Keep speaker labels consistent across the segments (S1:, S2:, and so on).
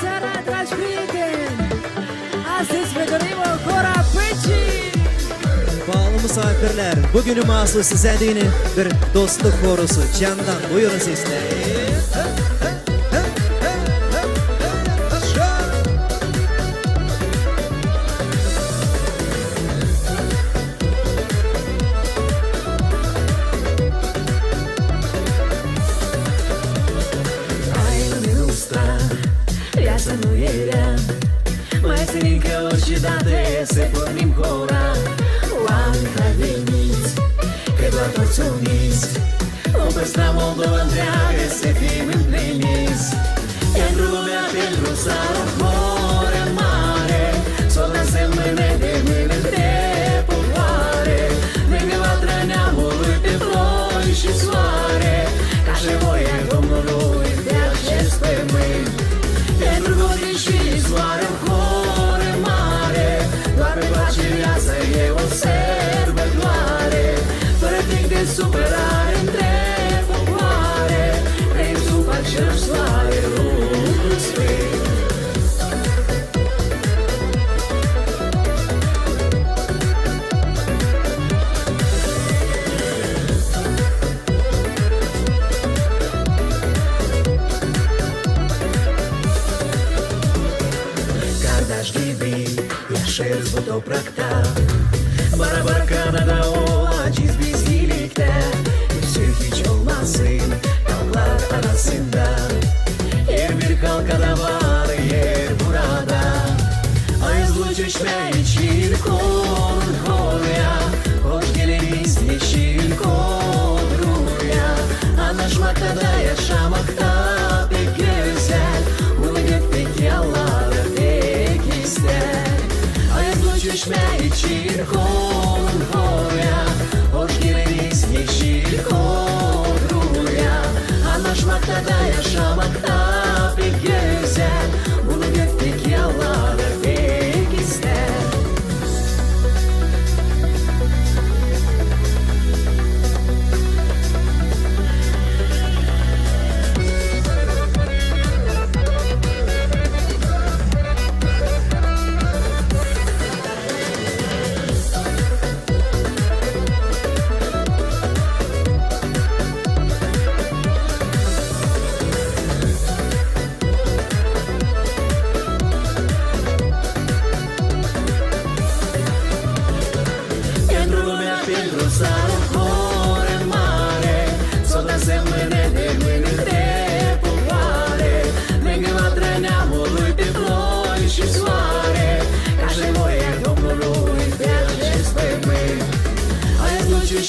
S1: seara, dragi prieteni! Astăzi vă dorim o Hora păcii!
S2: Bağlı misafirler, bugünün mahsus size dini bir dostluk korusu candan buyurun sesleyin.
S3: Viața nu e rea, mai senin că orice dată să pornim Hora. Oameni, hai veniți, că doar toți uniți o păstra Moldova întreagă să fim împliniți. Pentru lumea, pentru țară, Hora mare, s-o dansăm mână de mână de popoare, lângă vatră neamului pe ploi și soare, ca și voia Domnului de acest pământ. Pentru godin și soare o Horă mare, doar pe pace viață e o sărbătoare, fără timp de supărare între popoare, trăim sub același soare, lucru sfânt. Шерсть буду прокта, барабаркана да очи сбизиликте, и все хичол масын, каллар арасында, bir halkada var yer burada. Ayızlıcışma için kolun Hora'ya, hoş geliriz yeşil kodruya. Anlaşmakta da yaşamakta pek güzel, bunu gökteki Allah pek ister. Ayızlıcışma için kolun Hora'ya, hoş geliriz yeşil kodruya. Anlaşmakta da yaşamakta pek güzel, bunu gökteki Allah da pek ister.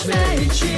S3: Aici,